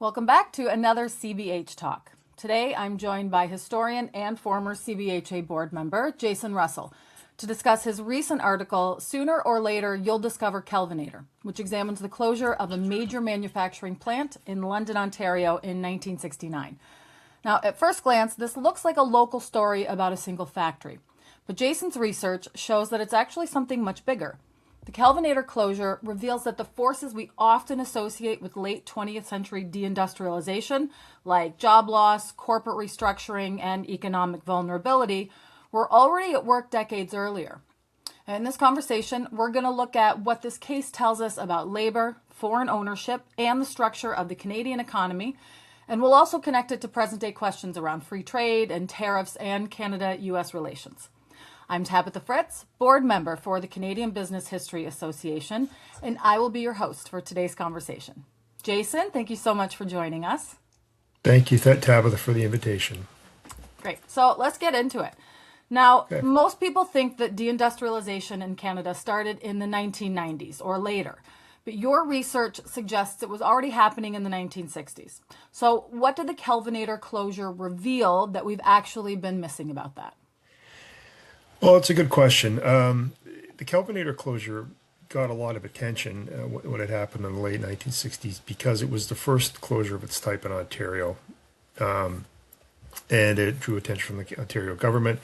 Welcome back to another CBH Talk. Today I'm joined by historian and former CBHA board member Jason Russell to discuss his recent article, Sooner or Later You'll Discover Kelvinator, which examines the closure of a major manufacturing plant in London, Ontario in 1969. Now, at first glance, this looks like a local story about a single factory, but Jason's research shows that it's actually something much bigger. The Kelvinator closure reveals that the forces we often associate with late 20th century deindustrialization, like job loss, corporate restructuring, and economic vulnerability, were already at work decades earlier. And in this conversation, we're going to look at what this case tells us about labor, foreign ownership, and the structure of the Canadian economy. And we'll also connect it to present-day questions around free trade and tariffs and Canada-US relations. I'm Tabitha Fritz, board member for the Canadian Business History Association, and I will be your host for today's conversation. Jason, thank you so much for joining us. Thank you, Tabitha, for the invitation. Great. So let's get into it. Now, Most people think that deindustrialization in Canada started in the 1990s or later, but your research suggests it was already happening in the 1960s. So what did the Kelvinator closure reveal that we've actually been missing about that? Well, it's a good question. The Kelvinator closure got a lot of attention when it happened in the late 1960s because it was the first closure of its type in Ontario. And it drew attention from the Ontario government.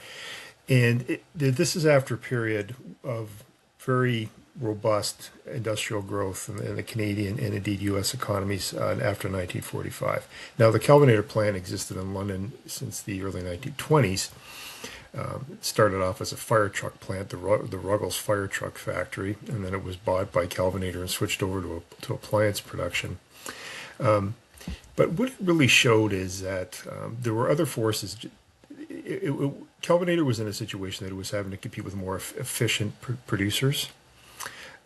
And this is after a period of very robust industrial growth in the Canadian and indeed U.S. economies after 1945. Now, the Kelvinator plant existed in London since the early 1920s. It started off as a fire truck plant, the Ruggles fire truck factory, and then it was bought by Kelvinator and switched over to appliance production. But what it really showed is that there were other forces. Kelvinator was in a situation that it was having to compete with more efficient producers,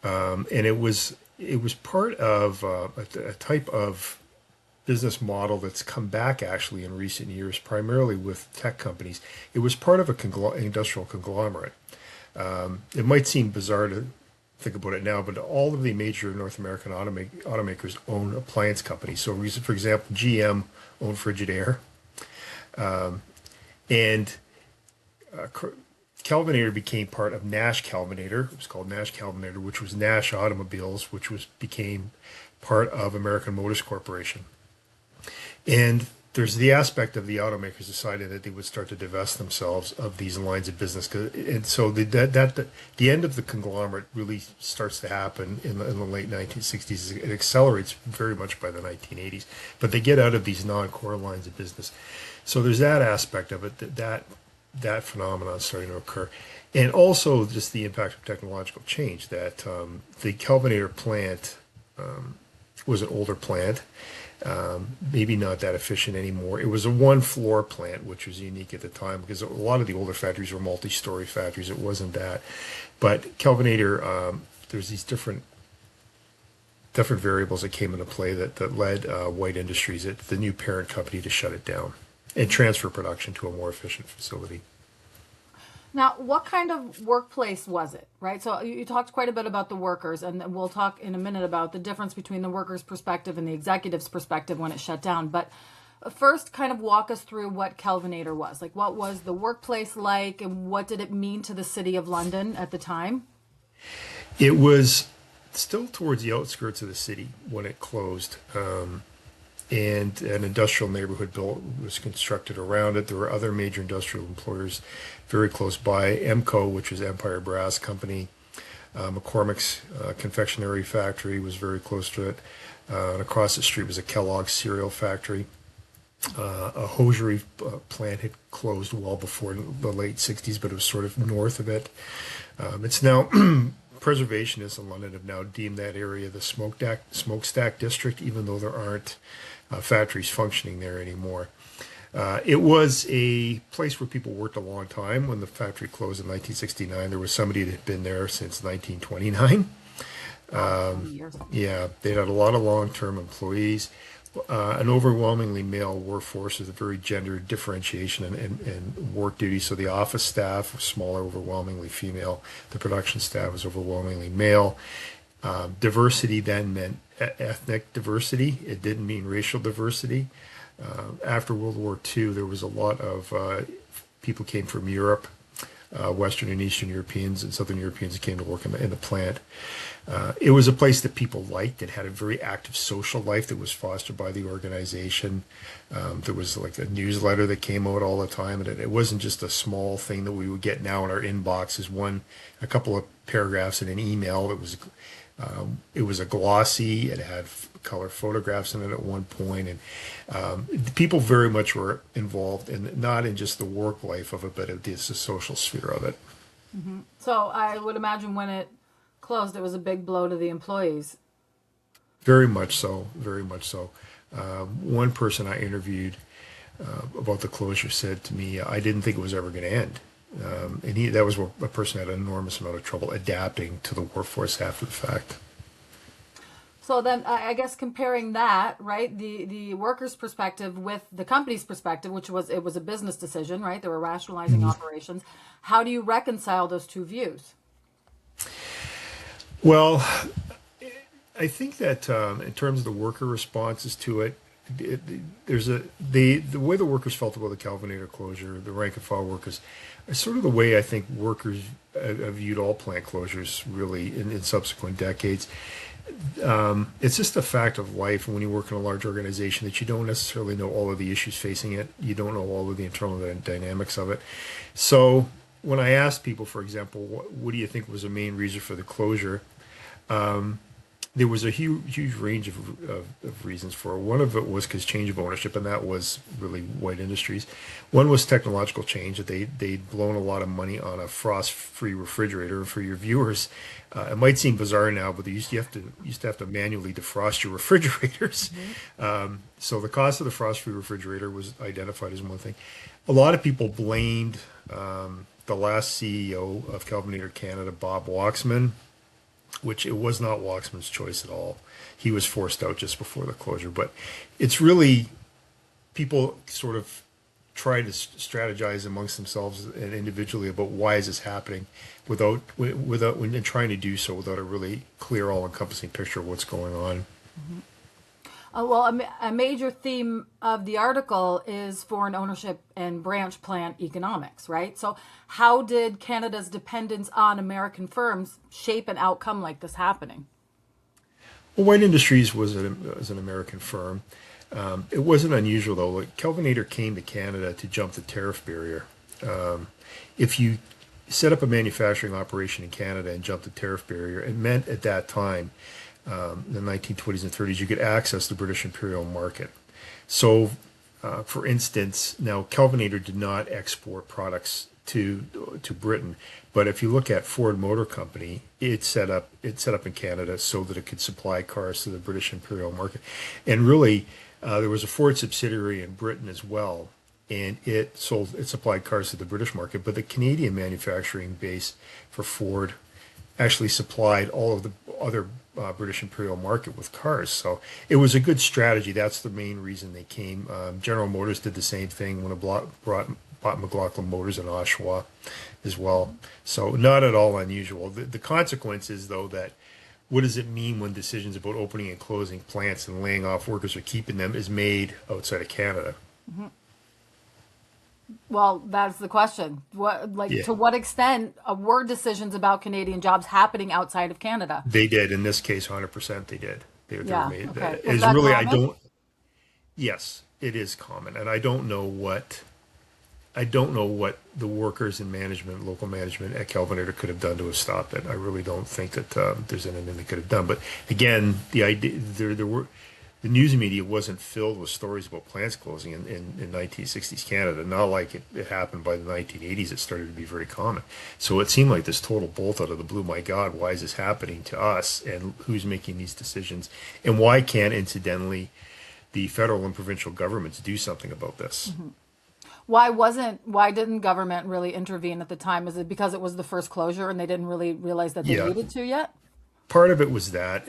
and it was part of a type of business model that's come back actually in recent years, primarily with tech companies. It was part of an industrial conglomerate. It might seem bizarre to think about it now, but all of the major North American automakers own appliance companies. So, for example, GM owned Frigidaire, and Kelvinator became part of Nash Kelvinator. It was called Nash Kelvinator, which was Nash Automobiles, which became part of American Motors Corporation. And there's the aspect of the automakers decided that they would start to divest themselves of these lines of business. And so the end of the conglomerate really starts to happen in the late 1960s. It accelerates very much by the 1980s. But they get out of these non-core lines of business. So there's that aspect of it, that phenomenon is starting to occur. And also just the impact of technological change, that the Kelvinator plant was an older plant. Maybe not that efficient anymore. It was a one-floor plant, which was unique at the time because a lot of the older factories were multi-story factories. It wasn't that. But Kelvinator, there's these different variables that came into play that led White Industries, the new parent company, to shut it down and transfer production to a more efficient facility. Now, what kind of workplace was it, right? So you talked quite a bit about the workers, and we'll talk in a minute about the difference between the workers' perspective and the executive's perspective when it shut down. But first, kind of walk us through what Kelvinator was. Like, what was the workplace like, and what did it mean to the city of London at the time? It was still towards the outskirts of the city when it closed. And an industrial neighborhood was constructed around it. There were other major industrial employers very close by. EMCO, which was Empire Brass Company, McCormick's confectionery factory was very close to it. And across the street was a Kellogg's cereal factory. A hosiery plant had closed well before the late 60s, but it was sort of north of it. It's now preservationists in London have now deemed that area the smokestack district, even though there aren't factories functioning there anymore. It was a place where people worked a long time. When the factory closed in 1969, there was somebody that had been there since 1929. Yeah, they had a lot of long-term employees. An overwhelmingly male workforce with a very gender differentiation and work duties. So the office staff was smaller, overwhelmingly female. The production staff was overwhelmingly male. Diversity then meant ethnic diversity. It didn't mean racial diversity. After World War II, there was a lot of people came from Europe, Western and Eastern Europeans and Southern Europeans came to work in the plant. It was a place that people liked. It had a very active social life that was fostered by the organization. There was like a newsletter that came out all the time, and it wasn't just a small thing that we would get now in our inboxes. A couple of paragraphs in an email. It was a glossy. It had color photographs in it at one point, and people very much were involved in not in just the work life of it, but the social sphere of it. So I would imagine when it closed, it was a big blow to the employees. Very much so. Very much so. One person I interviewed about the closure said to me, "I didn't think it was ever going to end." And that was a person who had an enormous amount of trouble adapting to the workforce after the fact. So then I guess comparing that, right, the workers' perspective with the company's perspective, it was a business decision, right? They were rationalizing operations. How do you reconcile those two views? Well, I think that in terms of the worker responses to it, the way the workers felt about the Kelvinator closure, the rank and file workers, is sort of the way I think workers have viewed all plant closures really in subsequent decades. It's just a fact of life when you work in a large organization that you don't necessarily know all of the issues facing it. You don't know all of the internal dynamics of it. So when I asked people, for example, what do you think was the main reason for the closure? There was a huge range of reasons for it. One of it was because change of ownership, and that was really White Industries. One was technological change, that they'd blown a lot of money on a frost-free refrigerator. And for your viewers, it might seem bizarre now, but they used to have to manually defrost your refrigerators. So the cost of the frost-free refrigerator was identified as one thing. A lot of people blamed the last CEO of Kelvinator Canada, Bob Waxman, which it was not Waxman's choice at all. He was forced out just before the closure. But it's really, people sort of try to strategize amongst themselves and individually about why is this happening without when trying to do so without a really clear, all-encompassing picture of what's going on. Well, a major theme of the article is foreign ownership and branch plant economics, right? So how did Canada's dependence on American firms shape an outcome like this happening? Well, White Industries was an American firm. It wasn't unusual, though. Like, Kelvinator came to Canada to jump the tariff barrier. If you set up a manufacturing operation in Canada and jump the tariff barrier, it meant at that time, in the 1920s and 30s, you could access the British imperial market. So, for instance, now Kelvinator did not export products to Britain, but if you look at Ford Motor Company, it set up in Canada so that it could supply cars to the British imperial market. And really, there was a Ford subsidiary in Britain as well, and it supplied cars to the British market, but the Canadian manufacturing base for Ford actually supplied all of the other British imperial market with cars. So it was a good strategy. That's the main reason they came. General Motors did the same thing when it bought McLaughlin Motors in Oshawa as well. So not at all unusual. The consequence is, though, that what does it mean when decisions about opening and closing plants and laying off workers or keeping them is made outside of Canada? Well, that's the question. To what extent were decisions about Canadian jobs happening outside of Canada? They did. In this case, 100% they did. They Yeah. were made. Okay. Is that really, common? yes, it is common. And I don't know what the workers and management, local management at Kelvinator could have done to have stopped it. I really don't think that there's anything they could have done. But again, the idea, the news media wasn't filled with stories about plants closing in 1960s Canada. Not like it happened by the 1980s. It started to be very common. So it seemed like this total bolt out of the blue. My God, why is this happening to us? And who's making these decisions? And why can't, incidentally, the federal and provincial governments do something about this? Why didn't government really intervene at the time? Is it because it was the first closure and they didn't really realize that they Yeah, needed to yet? part of it was that.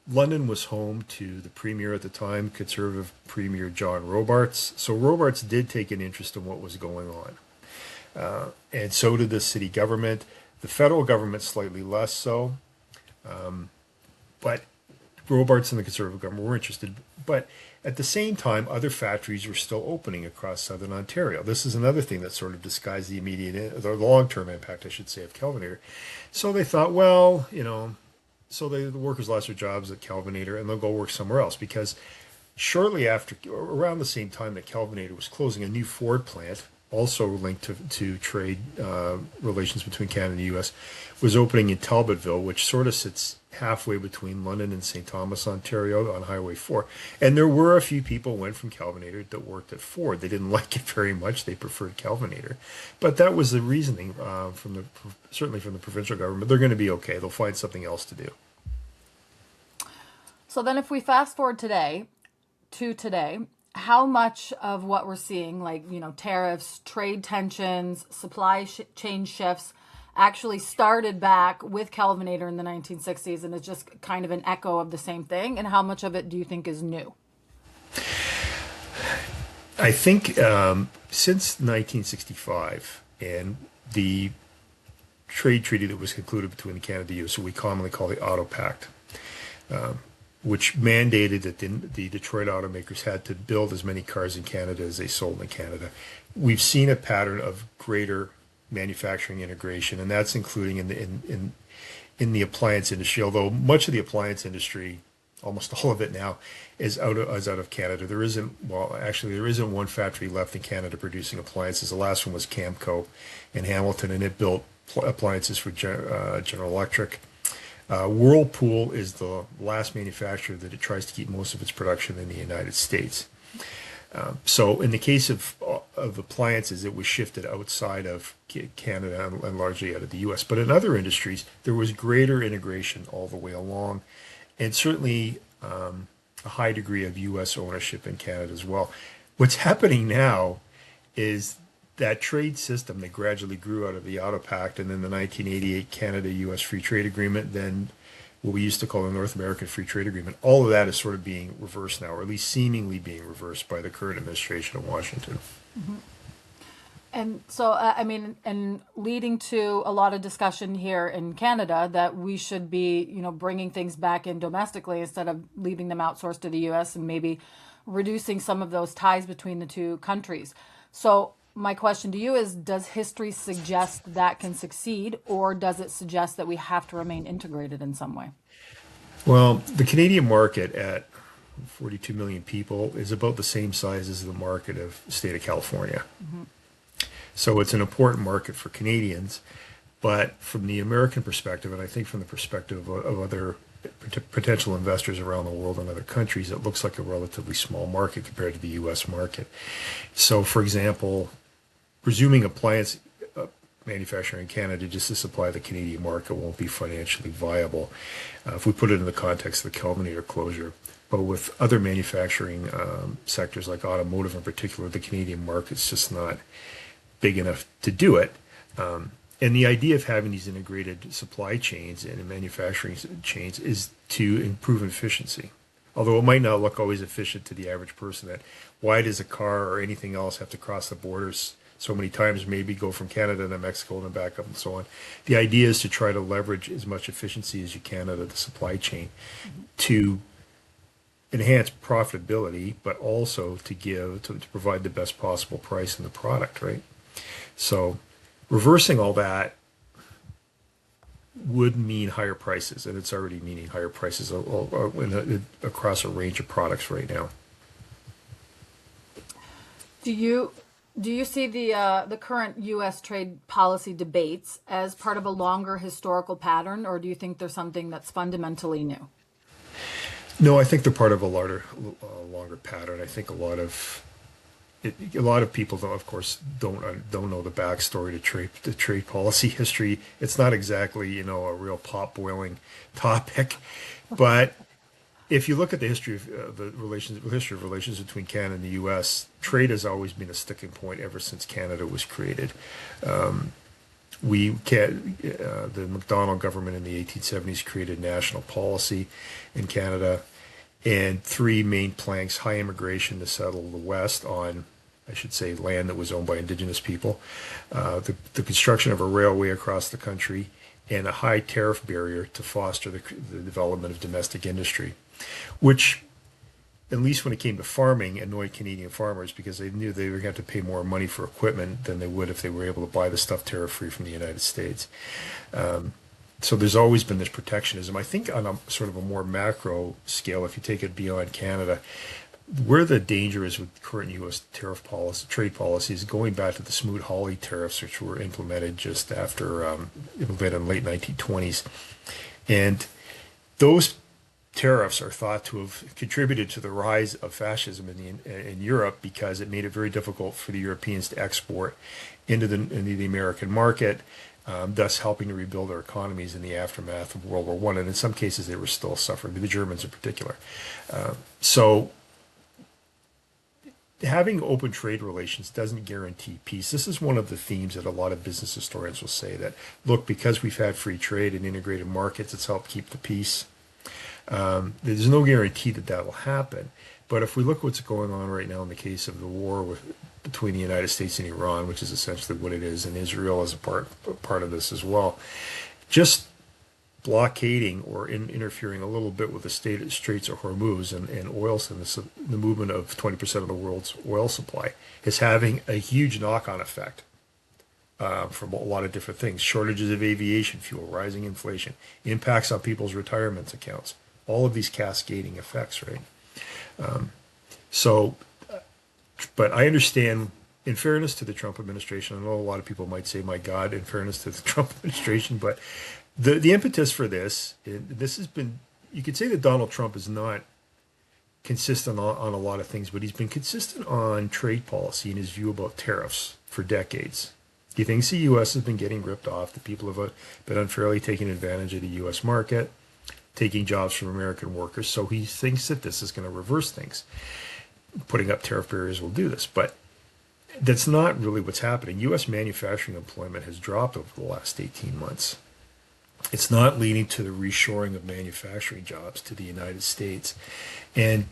London was home to the premier at the time, Conservative Premier John Robarts. So Robarts did take an interest in what was going on. And so did the city government. The federal government slightly less so. But Robarts and the Conservative government were interested, but at the same time, other factories were still opening across southern Ontario. This is another thing that sort of disguised the immediate, the long-term impact, I should say, of Kelvinator. So they thought, well, so the workers lost their jobs at Kelvinator, and they'll go work somewhere else because shortly after, around the same time that Kelvinator was closing, a new Ford plant, also linked to trade relations between Canada and the U.S., was opening in Talbotville, which sort of sits halfway between London and St. Thomas, Ontario, on Highway 4. And there were a few people who went from Kelvinator that worked at Ford. They didn't like it very much. They preferred Kelvinator. But that was the reasoning certainly from the provincial government. They're going to be okay. They'll find something else to do. So then if we fast forward today, how much of what we're seeing, like, tariffs, trade tensions, supply chain shifts, actually started back with Kelvinator in the 1960s and is just kind of an echo of the same thing? And how much of it do you think is new? I think since 1965 and the trade treaty that was concluded between Canada and the U.S., what we commonly call the Auto Pact, which mandated that the Detroit automakers had to build as many cars in Canada as they sold in Canada. We've seen a pattern of greater manufacturing integration, and that's including in the appliance industry. Although much of the appliance industry, almost all of it now, is out of Canada. There isn't one factory left in Canada producing appliances. The last one was Camco in Hamilton, and it built appliances for General Electric. Whirlpool is the last manufacturer that it tries to keep most of its production in the United States. So in the case of appliances, it was shifted outside of Canada and largely out of the U.S. But in other industries, there was greater integration all the way along, and certainly a high degree of U.S. ownership in Canada as well. What's happening now is that trade system that gradually grew out of the Auto Pact and then the 1988 Canada-U.S. Free Trade Agreement, then what we used to call the North American Free Trade Agreement, all of that is sort of being reversed now, or at least seemingly being reversed by the current administration of Washington. Mm-hmm. And so, and leading to a lot of discussion here in Canada that we should be, bringing things back in domestically instead of leaving them outsourced to the U.S. and maybe reducing some of those ties between the two countries. So my question to you is, does history suggest that can succeed, or does it suggest that we have to remain integrated in some way? Well, the Canadian market at 42 million people is about the same size as the market of the state of California. Mm-hmm. So it's an important market for Canadians, but from the American perspective, and I think from the perspective of other potential investors around the world and other countries, it looks like a relatively small market compared to the U.S. market. So, for example, presuming appliance manufacturing in Canada just to supply the Canadian market won't be financially viable if we put it in the context of the Kelvinator closure. But with other manufacturing sectors like automotive in particular, the Canadian market's just not big enough to do it. And the idea of having these integrated supply chains and manufacturing chains is to improve efficiency. Although it might not look always efficient to the average person, that why does a car or anything else have to cross the borders so many times, maybe go from Canada to Mexico and then back up and so on. The idea is to try to leverage as much efficiency as you can out of the supply chain to enhance profitability, but also to provide the best possible price in the product, right? So reversing all that would mean higher prices, and it's already meaning higher prices across a range of products right now. Do you see the current U.S. trade policy debates as part of a longer historical pattern, or do you think there's something that's fundamentally new? No, I think they're part of a longer pattern. I think a lot of people, though, of course, don't know the backstory to trade policy history. It's not exactly a real pot boiling topic, but if you look at the history of relations between Canada and the U.S., trade has always been a sticking point ever since Canada was created. The Macdonald government in the 1870s created national policy in Canada, and three main planks: high immigration to settle the West on, I should say, land that was owned by Indigenous people, the construction of a railway across the country, and a high tariff barrier to foster the development of domestic industry. which, at least when it came to farming, annoyed Canadian farmers because they knew they were going to have to pay more money for equipment than they would if they were able to buy the stuff tariff-free from the United States. So there's always been this protectionism. I think on a sort of a more macro scale, if you take it beyond Canada, where the danger is with current U.S. tariff policy, trade policies, going back to the Smoot-Hawley tariffs, which were implemented just after implemented in the late 1920s, and those tariffs are thought to have contributed to the rise of fascism in Europe because it made it very difficult for the Europeans to export into the American market, thus helping to rebuild their economies in the aftermath of World War One. And in some cases, they were still suffering, the Germans in particular. So having open trade relations doesn't guarantee peace. This is one of the themes that a lot of business historians will say that, look, because we've had free trade and integrated markets, it's helped keep the peace. There's no guarantee that that will happen. But if we look at what's going on right now in the case of the war between the United States and Iran, which is essentially what it is, and Israel as a part of this as well, just blockading or interfering a little bit with the Straits of Hormuz and oil and the movement of 20% of the world's oil supply is having a huge knock-on effect from a lot of different things. Shortages of aviation fuel, rising inflation, impacts on people's retirement accounts, all of these cascading effects, right? But I understand, in fairness to the Trump administration, I know a lot of people might say, my God, in fairness to the Trump administration, but the impetus for this has been, you could say that Donald Trump is not consistent on a lot of things, but he's been consistent on trade policy and his view about tariffs for decades. He thinks the U.S. has been getting ripped off, the people have been unfairly taking advantage of the U.S. market, taking jobs from American workers, so he thinks that this is going to reverse things. Putting up tariff barriers will do this, but that's not really what's happening. U.S. manufacturing employment has dropped over the last 18 months. It's not leading to the reshoring of manufacturing jobs to the United States, and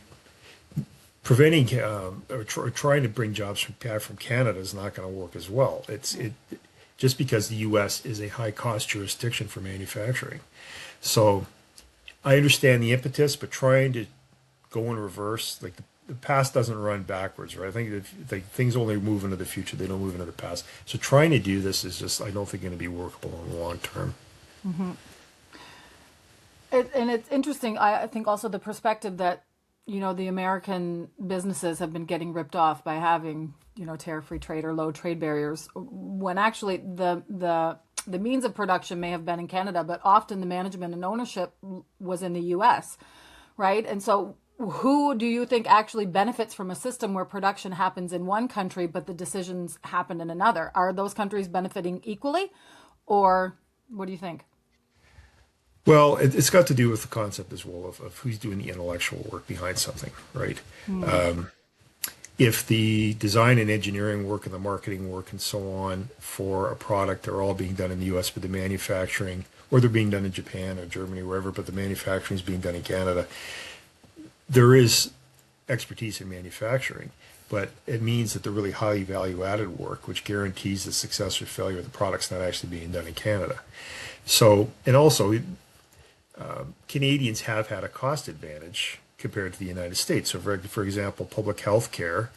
preventing or trying to bring jobs from Canada is not going to work as well. Just because the U.S. is a high-cost jurisdiction for manufacturing. So I understand the impetus, but trying to go in reverse, like the past doesn't run backwards, right? I think if things only move into the future, they don't move into the past. So trying to do this is just, I don't think, going to be workable in the long term. Mm-hmm. And it's interesting, I think also the perspective that, the American businesses have been getting ripped off by having, tariff-free trade or low trade barriers, when actually the means of production may have been in Canada, but often the management and ownership was in the U.S., right? And so who do you think actually benefits from a system where production happens in one country, but the decisions happen in another? Are those countries benefiting equally, or what do you think? Well, it's got to do with the concept as well of who's doing the intellectual work behind something, right? If the design and engineering work and the marketing work and so on for a product are all being done in the U.S., but the manufacturing, or they're being done in Japan or Germany, wherever, but the manufacturing is being done in Canada, there is expertise in manufacturing, but it means that the really highly value-added work, which guarantees the success or failure of the product's not actually being done in Canada. So, and also, Canadians have had a cost advantage compared to the United States. So, for example, public health care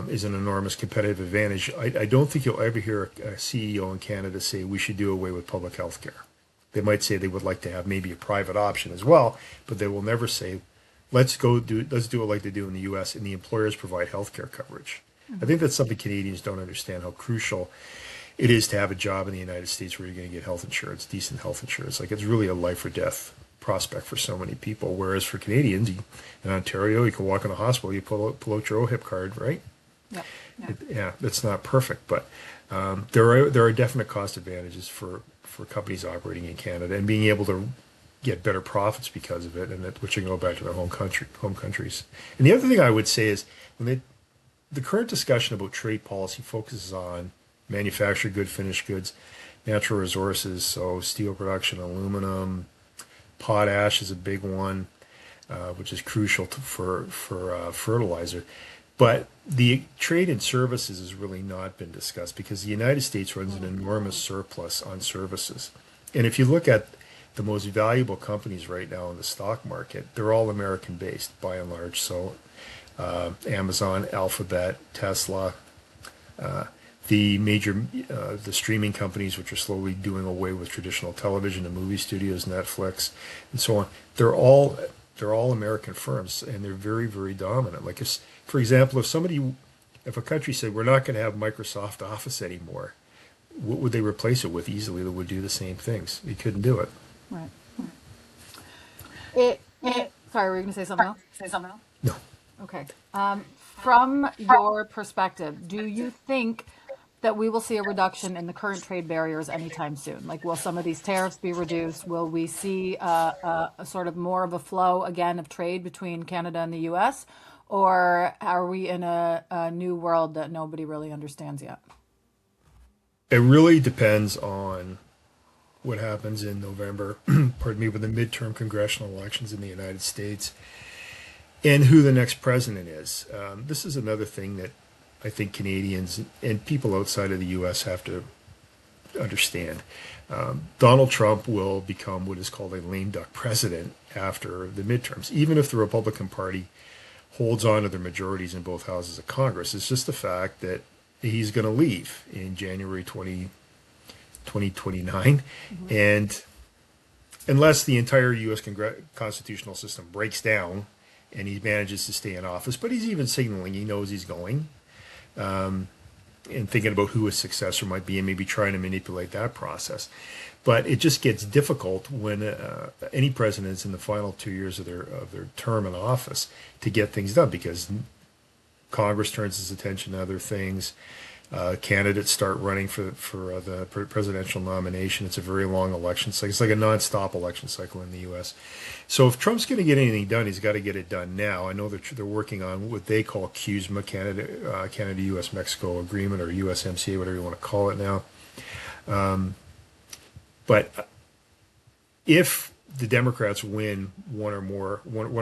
is an enormous competitive advantage. I don't think you'll ever hear a CEO in Canada say we should do away with public health care. They might say they would like to have maybe a private option as well, but they will never say, let's do it like they do in the U.S. and the employers provide health care coverage. I think that's something Canadians don't understand, how crucial it is to have a job in the United States where you're going to get health insurance, decent health insurance. Like, it's really a life or death prospect for so many people. Whereas for Canadians, in Ontario, you can walk in the hospital, you pull out your OHIP card, right? Yeah, that's not perfect, but there are definite cost advantages for companies operating in Canada and being able to get better profits because of it, and which can go back to their home countries. And the other thing I would say is the current discussion about trade policy focuses on manufactured good, finished goods, natural resources, so steel production, aluminum, potash is a big one, which is crucial for fertilizer. But the trade in services has really not been discussed because the United States runs an enormous surplus on services. And if you look at the most valuable companies right now in the stock market, they're all American based by and large. So Amazon, Alphabet, Tesla, the major the streaming companies, which are slowly doing away with traditional television and movie studios, Netflix, and so on. They're all American firms, and they're very, very dominant. Like, for example, if a country said we're not going to have Microsoft Office anymore, what would they replace it with easily that would do the same things? They couldn't do it. Right. It, sorry, were you going to say something else? No. Okay. From your perspective, do you think that we will see a reduction in the current trade barriers anytime soon? Like, will some of these tariffs be reduced? Will we see a sort of more of a flow again of trade between Canada and the US? Or are we in a new world that nobody really understands yet? It really depends on what happens in November, pardon me, with the midterm congressional elections in the United States and who the next president is. This is another thing that I think Canadians and people outside of the U.S. have to understand. Donald Trump will become what is called a lame duck president after the midterms, even if the Republican Party holds on to their majorities in both houses of Congress. It's just the fact that he's going to leave in January 2029. And unless the entire U.S. constitutional system breaks down and he manages to stay in office, but he's even signaling he knows he's going, and thinking about who his successor might be and maybe trying to manipulate that process. But it just gets difficult when any president's in the final 2 years of their term in office to get things done, because Congress turns its attention to other things. Candidates start running for the presidential nomination. It's a very long election cycle. It's like a nonstop election cycle in the U.S. So if Trump's going to get anything done, he's got to get it done now. I know that they're working on what they call CUSMA, Canada, U.S., Mexico Agreement, or USMCA, whatever you want to call it now. But if the Democrats win one or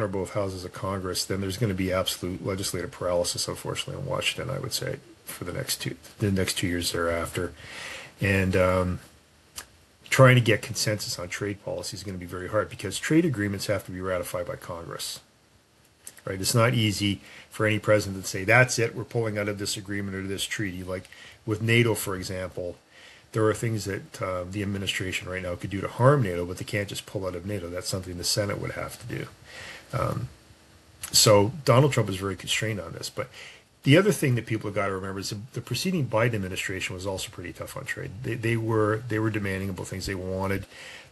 both houses of Congress, then there's going to be absolute legislative paralysis, unfortunately, in Washington, I would say, for the next 2 years thereafter. And trying to get consensus on trade policy is going to be very hard, because trade agreements have to be ratified by Congress. Right? It's not easy for any president to say, that's it, we're pulling out of this agreement or this treaty. Like with NATO, for example, there are things that the administration right now could do to harm NATO, but they can't just pull out of NATO. That's something the Senate would have to do. So Donald Trump is very constrained on this. But the other thing that people have got to remember is the preceding Biden administration was also pretty tough on trade. They were demanding about things. They wanted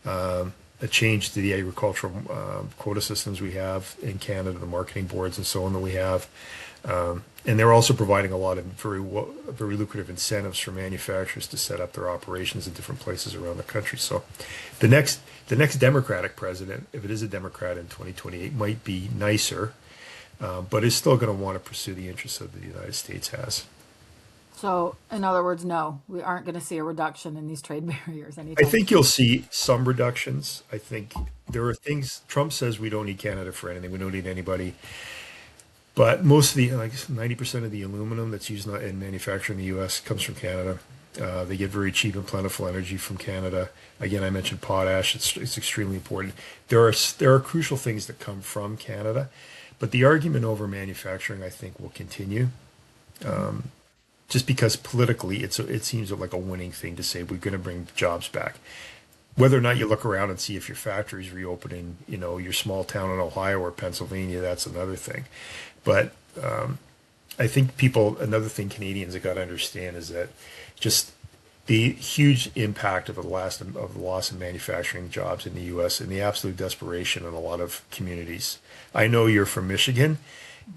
a change to the agricultural quota systems we have in Canada, the marketing boards and so on that we have. And they're also providing a lot of very lucrative incentives for manufacturers to set up their operations in different places around the country. So the next Democratic president, if it is a Democrat in 2028, might be nicer, but is still going to want to pursue the interests that the United States has. So, in other words, no, we aren't going to see a reduction in these trade barriers I anytime think soon. you'll see some reductions. I think there are things, Trump says we don't need Canada for anything, we don't need anybody. But most of like 90% of the aluminum that's used in manufacturing in the U.S. comes from Canada. They get very cheap and plentiful energy from Canada. Again, I mentioned potash. It's extremely important. There are crucial things that come from Canada, but the argument over manufacturing, I think, will continue. Just because politically, it seems like a winning thing to say we're going to bring jobs back. Whether or not you look around and see if your factory's reopening, your small town in Ohio or Pennsylvania, that's another thing. But I think another thing Canadians have got to understand is that just the huge impact of the loss of manufacturing jobs in the U.S. and the absolute desperation in a lot of communities. I know you're from Michigan,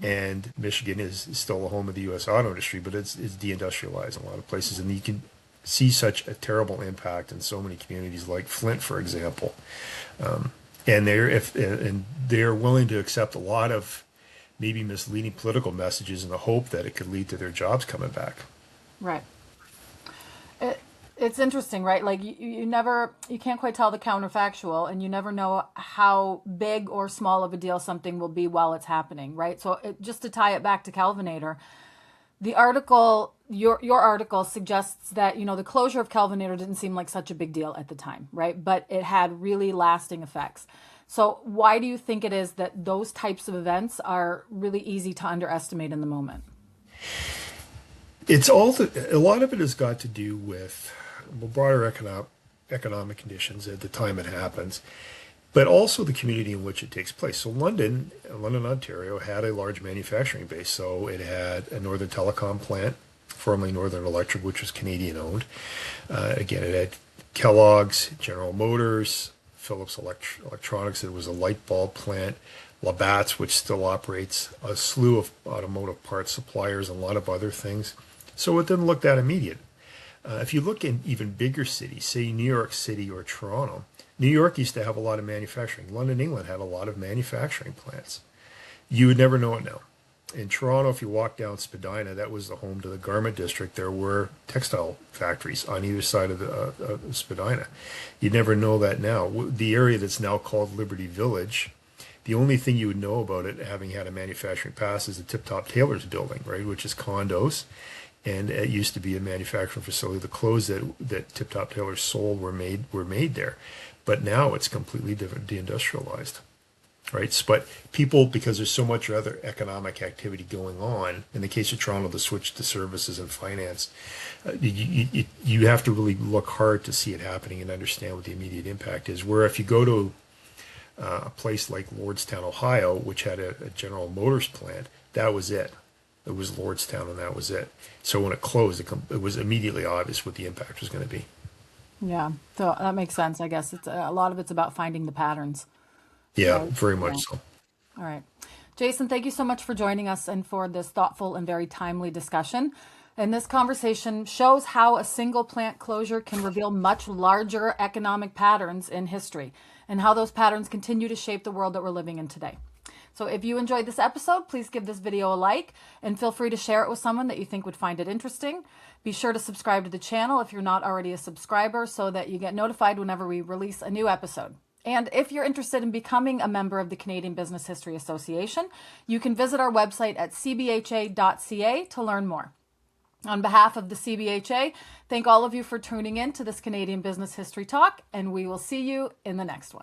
and Michigan is still the home of the U.S. auto industry, but it's deindustrialized in a lot of places, and you can see such a terrible impact in so many communities like Flint, for example. And they're willing to accept a lot of maybe misleading political messages in the hope that it could lead to their jobs coming back. Right. It's interesting, right? Like you can't quite tell the counterfactual, and you never know how big or small of a deal something will be while it's happening, right? So just to tie it back to Kelvinator, The article, your article suggests that, you know, the closure of Kelvinator didn't seem like such a big deal at the time, right? But it had really lasting effects. So why do you think it is that those types of events are really easy to underestimate in the moment? It's a lot of it has got to do with broader economic conditions at the time it happens, but also the community in which it takes place. So London, Ontario had a large manufacturing base. So it had a Northern Telecom plant, formerly Northern Electric, which was Canadian owned. Again, it had Kellogg's, General Motors, Philips Electronics. It was a light bulb plant. Labatt's, which still operates, a slew of automotive parts suppliers, and a lot of other things. So it didn't look that immediate. If you look in even bigger cities, say New York City or Toronto, New York used to have a lot of manufacturing. London, England had a lot of manufacturing plants. You would never know it now. In Toronto, if you walk down Spadina, that was the home to the garment district. There were textile factories on either side of the Spadina. You'd never know that now. The area that's now called Liberty Village, the only thing you would know about it, having had a manufacturing past, is the Tip Top Tailors building, right, which is condos. And it used to be a manufacturing facility. The clothes that Tip Top Tailors sold were made there. But now it's completely different, deindustrialized, right? But people, because there's so much other economic activity going on, in the case of Toronto, the switch to services and finance, you have to really look hard to see it happening and understand what the immediate impact is. Where if you go to a place like Lordstown, Ohio, which had a General Motors plant, that was it. It was Lordstown, and that was it. So when it closed, it was immediately obvious what the impact was going to be. Yeah, so that makes sense. I guess it's a lot of it's about finding the patterns, Yeah, right? very much Yeah. so. All right. Jason, thank you so much for joining us and for this thoughtful and very timely discussion. And this conversation shows how a single plant closure can reveal much larger economic patterns in history and how those patterns continue to shape the world that we're living in today. So if you enjoyed this episode, please give this video a like and feel free to share it with someone that you think would find it interesting. Be sure to subscribe to the channel if you're not already a subscriber so that you get notified whenever we release a new episode. And if you're interested in becoming a member of the Canadian Business History Association, you can visit our website at cbha.ca to learn more. On behalf of the CBHA, thank all of you for tuning in to this Canadian Business History Talk, and we will see you in the next one.